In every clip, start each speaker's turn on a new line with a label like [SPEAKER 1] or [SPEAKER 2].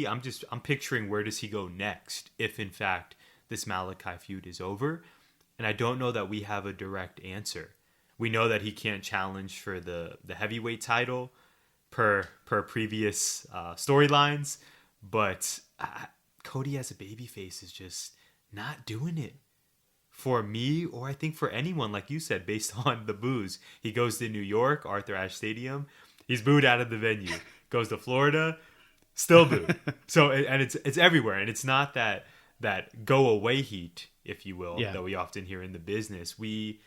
[SPEAKER 1] I'm picturing where does he go next if in fact this Malachi feud is over, and I don't know that we have a direct answer. We know that he can't challenge for the heavyweight title per previous storylines, but Cody as a babyface is just not doing it for me, or I think for anyone, like you said, based on the boos. He goes to New York, Arthur Ashe Stadium, he's booed out of the venue. Goes to Florida, still booed. So and it's everywhere, and it's not that go away heat, if you will, that we often hear in the business. We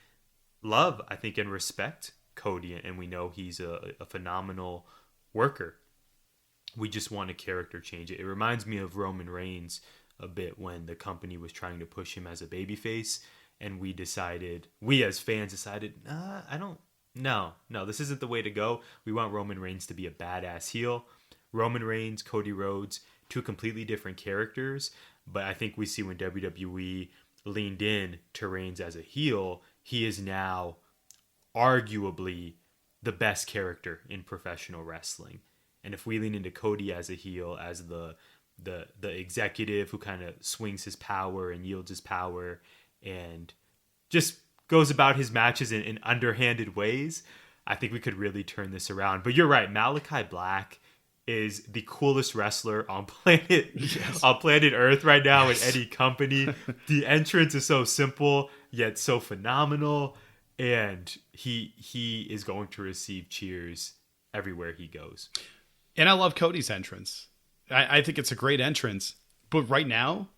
[SPEAKER 1] love, I think, and respect Cody, and we know he's a phenomenal worker. We just want a character change. It reminds me of Roman Reigns a bit when the company was trying to push him as a babyface, and we as fans decided, no, this isn't the way to go. We want Roman Reigns to be a badass heel. Roman Reigns, Cody Rhodes, two completely different characters, but I think we see when WWE leaned in to Reigns as a heel, he is now arguably the best character in professional wrestling. And if we lean into Cody as a heel, as the executive who kind of swings his power and yields his power and just goes about his matches in underhanded ways, I think we could really turn this around. But you're right, Malachi Black is the coolest wrestler on planet Earth right now in any company. The entrance is so simple yet so phenomenal, and he is going to receive cheers everywhere he goes.
[SPEAKER 2] And I love Cody's entrance. I think it's a great entrance. But right now,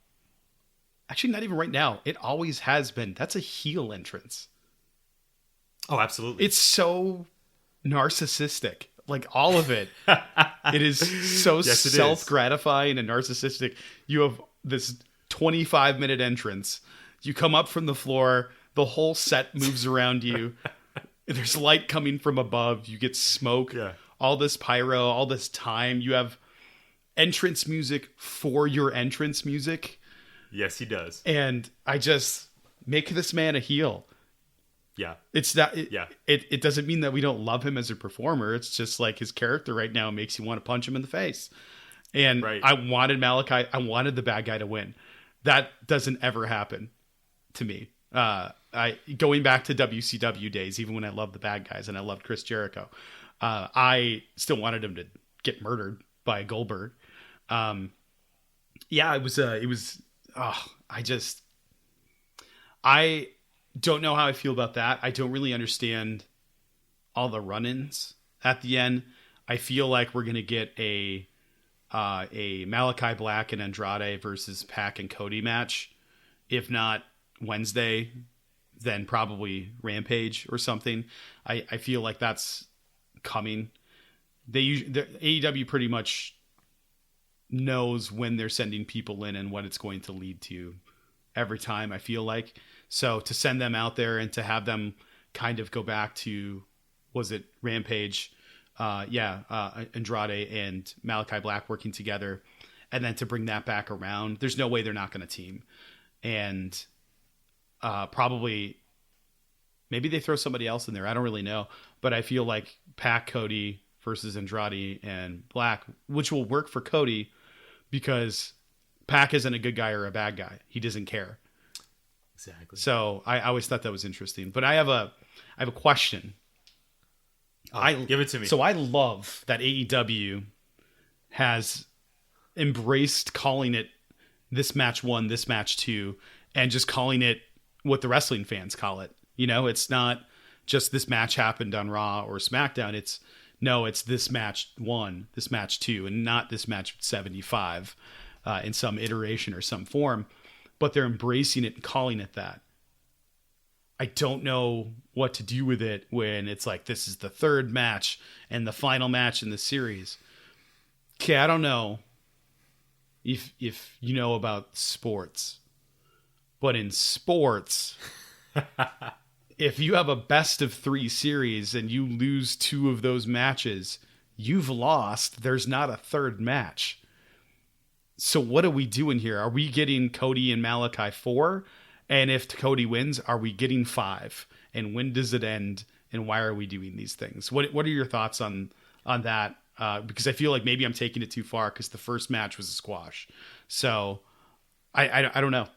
[SPEAKER 2] actually not even right now, it always has been. That's a heel entrance.
[SPEAKER 1] Oh, absolutely.
[SPEAKER 2] It's so narcissistic. Like all of it. It is so self-gratifying and narcissistic. You have this 25-minute entrance. You come up from the floor. The whole set moves around you. There's light coming from above. You get smoke.
[SPEAKER 1] Yeah.
[SPEAKER 2] All this pyro, all this time. You have entrance music for your entrance music.
[SPEAKER 1] Yes, he does.
[SPEAKER 2] And I just make this man a heel.
[SPEAKER 1] Yeah.
[SPEAKER 2] It's not, it doesn't mean that we don't love him as a performer. It's just like his character right now makes you want to punch him in the face. And I wanted Malachi, I wanted the bad guy to win. That doesn't ever happen to me. Going back to WCW days, even when I loved the bad guys and I loved Chris Jericho, I still wanted him to get murdered by Goldberg. I don't know how I feel about that. I don't really understand all the run-ins at the end. I feel like we're going to get a Malachi Black and Andrade versus Pac and Cody match. If not Wednesday, then probably Rampage or something. I feel like that's coming. The AEW pretty much knows when they're sending people in and what it's going to lead to every time, I feel like. So to send them out there and to have them kind of go back to, was it Rampage? Andrade and Malachi Black working together, and then to bring that back around, there's no way they're not going to team. And probably maybe they throw somebody else in there. I don't really know, but I feel like Pac, Cody versus Andrade and Black, which will work for Cody because Pac isn't a good guy or a bad guy. He doesn't care.
[SPEAKER 1] Exactly.
[SPEAKER 2] So I always thought that was interesting. But I have a question.
[SPEAKER 1] Give it to me.
[SPEAKER 2] So I love that AEW has embraced calling it this match 1, this match 2, and just calling it what the wrestling fans call it. You know, it's not just this match happened on Raw or SmackDown. It's this match 1, this match 2, and not this match 75 in some iteration or some form. But they're embracing it and calling it that. I don't know what to do with it when it's like, this is the third match and the final match in the series. Okay, I don't know if you know about sports, but in sports, if you have a best of 3 series and you lose 2 of those matches, you've lost. There's not a third match. So what are we doing here? Are we getting Cody and Malachi 4? And if Cody wins, are we getting 5? And when does it end? And why are we doing these things? What are your thoughts on that because I feel like maybe I'm taking it too far because the first match was a squash. So I don't know.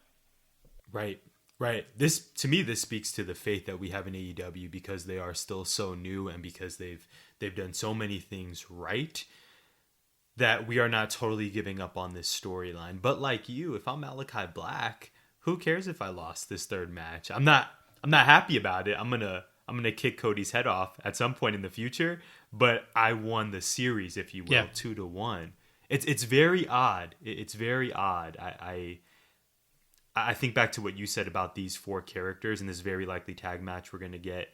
[SPEAKER 1] Right. Right. This, to me, this speaks to the faith that we have in AEW because they are still so new and because they've done so many things right that we are not totally giving up on this storyline. But like you, if I'm Malachi Black, who cares if I lost this third match? I'm not happy about it. I'm gonna kick Cody's head off at some point in the future, but I won the series, if you will, 2-1. It's very odd. It's very odd. I think back to what you said about these four characters and this very likely tag match we're going to get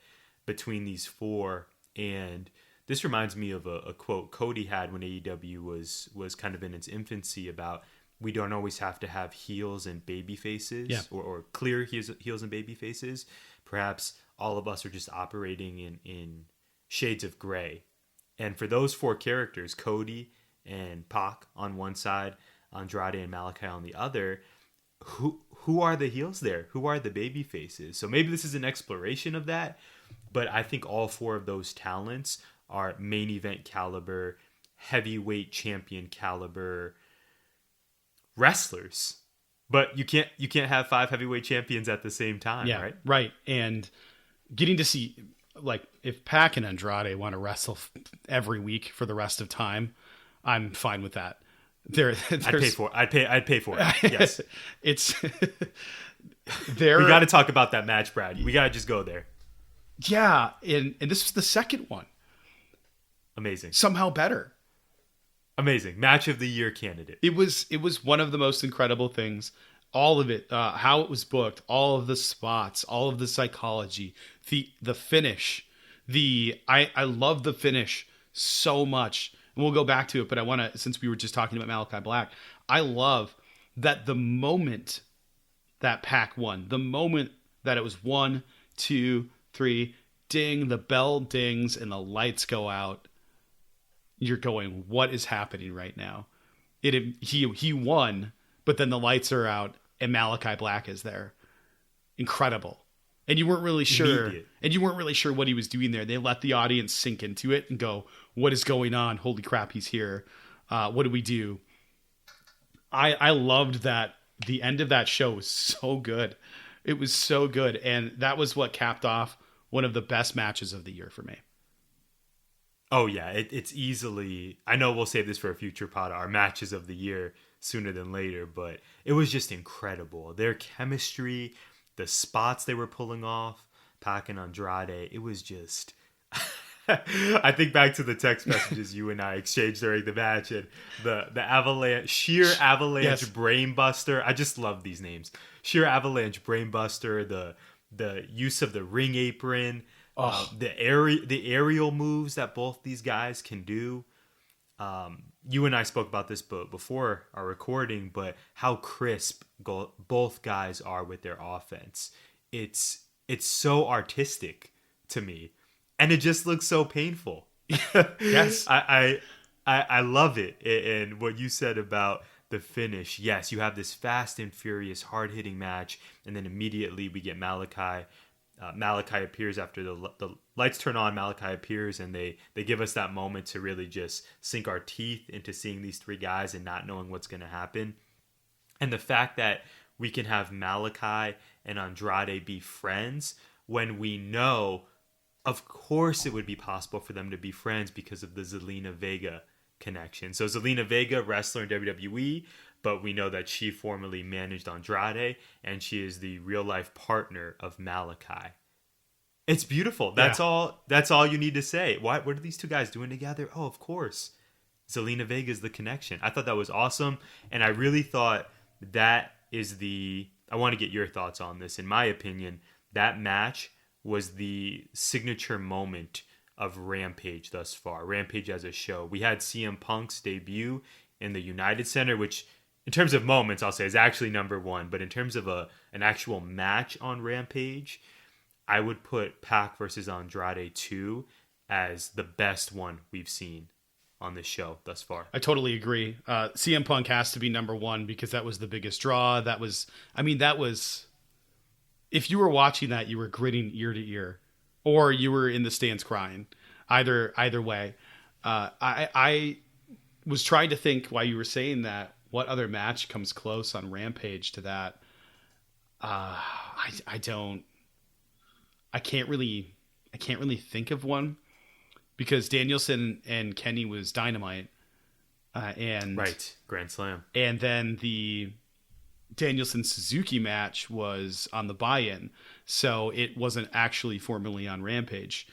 [SPEAKER 1] between these four. And this reminds me of a quote Cody had when AEW was kind of in its infancy about we don't always have to have heels and baby faces or clear heels and baby faces. Perhaps all of us are just operating in shades of gray. And for those four characters, Cody and Pac on one side, Andrade and Malachi on the other, who are the heels there? Who are the baby faces? So maybe this is an exploration of that, but I think all four of those talents are main event caliber, heavyweight champion caliber wrestlers. But you can't have five heavyweight champions at the same time, right?
[SPEAKER 2] Right. And getting to see, like, if Pac and Andrade want to wrestle every week for the rest of time, I'm fine with that. I'd pay for it. Yes. It's there.
[SPEAKER 1] We got to talk about that match, Brad. We got to just go there.
[SPEAKER 2] Yeah, and this was the second one.
[SPEAKER 1] Amazing.
[SPEAKER 2] Somehow better.
[SPEAKER 1] Amazing. Match of the year candidate.
[SPEAKER 2] It was one of the most incredible things. All of it, how it was booked, all of the spots, all of the psychology, the finish. I love the finish so much. And we'll go back to it, but I want to, since we were just talking about Malachi Black, I love that the moment that Pac won, the moment that it was 1, 2, 3, ding, the bell dings and the lights go out, you're going, what is happening right now? He won, but then the lights are out and Malachi Black is there. Incredible. And you weren't really sure. And you weren't really sure what he was doing there. They let the audience sink into it and go, what is going on? Holy crap, he's here. What do we do? I loved that. The end of that show was so good. It was so good. And that was what capped off one of the best matches of the year for me.
[SPEAKER 1] Oh, yeah. It's easily... I know we'll save this for a future pod, our matches of the year sooner than later, but it was just incredible. Their chemistry, the spots they were pulling off, Pac and Andrade, it was just... I think back to the text messages you and I exchanged during the match and the avalanche, sheer avalanche brainbuster. I just love these names. Sheer avalanche brainbuster, the use of the ring apron, the aerial moves that both these guys can do. You and I spoke about this before our recording, but how crisp both guys are with their offense. It's so artistic to me. And it just looks so painful.
[SPEAKER 2] Yes.
[SPEAKER 1] I love it. And what you said about the finish, yes, you have this fast and furious, hard-hitting match, and then immediately we get Malachi. Malachi appears after the lights turn on. Malachi appears, and they give us that moment to really just sink our teeth into seeing these three guys and not knowing what's going to happen. And the fact that we can have Malachi and Andrade be friends when we know... Of course it would be possible for them to be friends because of the Zelina Vega connection. So Zelina Vega, wrestler in WWE, but we know that she formerly managed Andrade, and she is the real-life partner of Malachi. It's beautiful. That's all you need to say. What are these two guys doing together? Oh, of course. Zelina Vega is the connection. I thought that was awesome, and I really thought that is I want to get your thoughts on this. In my opinion, that match was the signature moment of Rampage thus far. Rampage as a show. We had CM Punk's debut in the United Center, which in terms of moments, I'll say is actually number one. But in terms of an actual match on Rampage, I would put Pac versus Andrade 2 as the best one we've seen on this show thus far.
[SPEAKER 2] I totally agree. CM Punk has to be number one because that was the biggest draw. That was... If you were watching that, you were gritting ear to ear, or you were in the stands crying. Either way, I was trying to think while you were saying that, what other match comes close on Rampage to that. I don't. I can't really think of one, because Danielson and Kenny was Dynamite, and
[SPEAKER 1] Right, Grand Slam.
[SPEAKER 2] and then the Danielson Suzuki match was on the buy-in, so it wasn't actually formally on Rampage.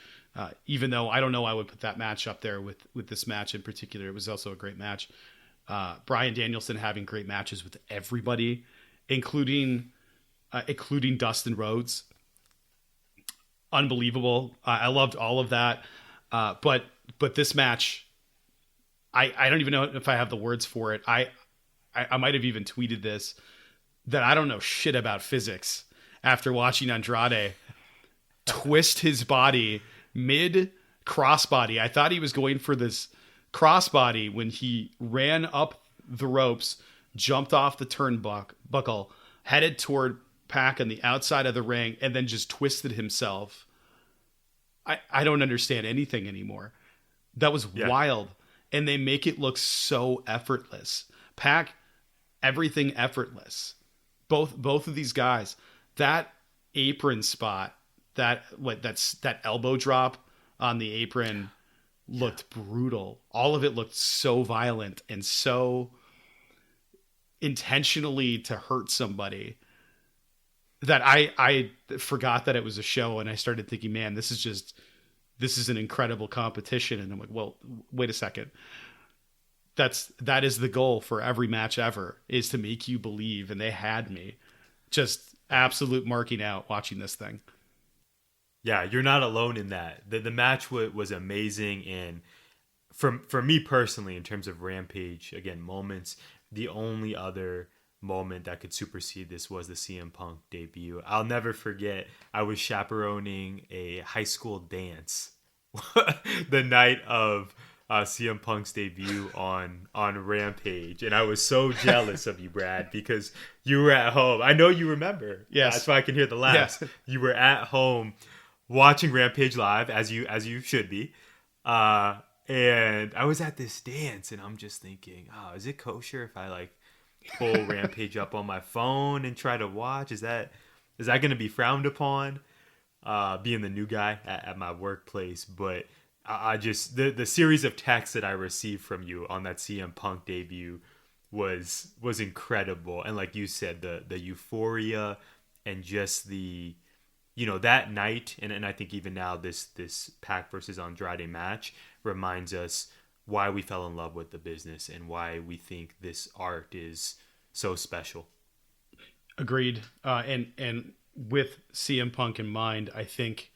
[SPEAKER 2] Even though I don't know, I would put that match up there with this match in particular. It was also a great match. Bryan Danielson having great matches with everybody, including Dustin Rhodes. Unbelievable. I loved all of that. But this match, I don't even know if I have the words for it. I might have even tweeted this, that I don't know shit about physics after watching Andrade twist his body mid crossbody. I thought he was going for this crossbody when he ran up the ropes, jumped off the turnbuckle, headed toward Pac on the outside of the ring, and then just twisted himself. I don't understand anything anymore. That was wild. And they make it look so effortless. Pac, everything effortless. Both of these guys, that apron spot, that elbow drop on the apron looked brutal. All of it looked so violent and so intentionally to hurt somebody that I forgot that it was a show, and I started thinking, man, this is an incredible competition. And I'm like, well, wait a second. That is the goal for every match ever, is to make you believe. And they had me just absolute marking out watching this thing.
[SPEAKER 1] Yeah, you're not alone in that. The match was amazing. And for me personally, in terms of Rampage, again, moments, the only other moment that could supersede this was the CM Punk debut. I'll never forget, I was chaperoning a high school dance the night of CM Punk's debut on Rampage, and I was so jealous of you, Brad, because you were at home. I know you remember.
[SPEAKER 2] Yes,
[SPEAKER 1] that's why I can hear the laughs. Yes. You were at home watching Rampage live, as you should be, and I was at this dance, and I'm just thinking, oh, is it kosher if I pull Rampage up on my phone and try to watch? Is that going to be frowned upon? Being the new guy at my workplace, but I just the series of texts that I received from you on that CM Punk debut was incredible. And like you said, the euphoria and just the, that night, and I think even now this Pac versus Andrade match reminds us why we fell in love with the business and why we think this art is so special.
[SPEAKER 2] Agreed. And with CM Punk in mind, I think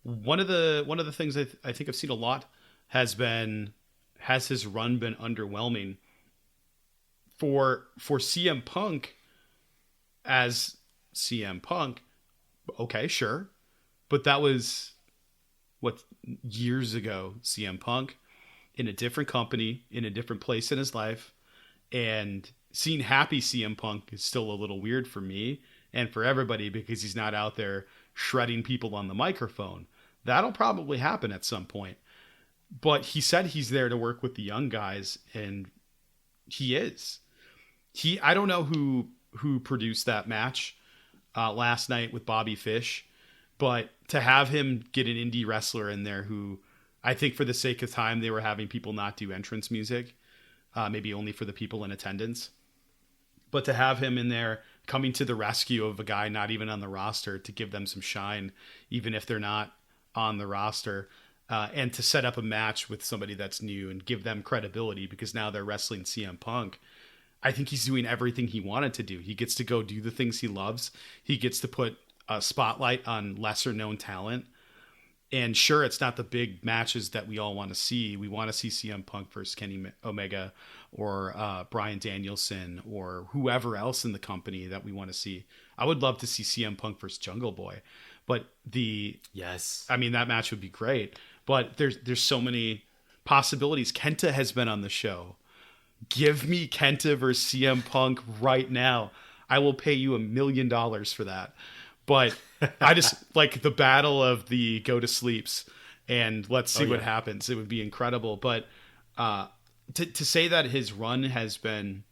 [SPEAKER 2] one of the things I think I've seen a lot has his run been underwhelming for CM Punk as CM Punk. Okay, sure, but that was years ago. CM Punk in a different company, in a different place in his life, and seeing happy CM Punk is still a little weird for me and for everybody, because he's not out there shredding people on the microphone. That'll probably happen at some point. But he said he's there to work with the young guys, and he is. I don't know who produced that match last night with Bobby Fish, but to have him get an indie wrestler in there who, I think for the sake of time, they were having people not do entrance music, maybe only for the people in attendance. But to have him in there coming to the rescue of a guy not even on the roster to give them some shine, even if they're not on the roster, and to set up a match with somebody that's new and give them credibility because now they're wrestling CM Punk. I think he's doing everything he wanted to do. He gets to go do the things he loves. He gets to put a spotlight on lesser known talent. And sure, it's not the big matches that we all want to see. We want to see CM Punk versus Kenny Omega or Bryan Danielson or whoever else in the company that we want to see. I would love to see CM Punk versus Jungle Boy. But that match would be great. But there's so many possibilities. Kenta has been on the show. Give me Kenta versus CM Punk right now. I will pay you $1 million for that. But I just like the battle of the go to sleeps and let's see
[SPEAKER 1] Oh,
[SPEAKER 2] what
[SPEAKER 1] yeah.
[SPEAKER 2] happens. It would be incredible. But to say that his run has been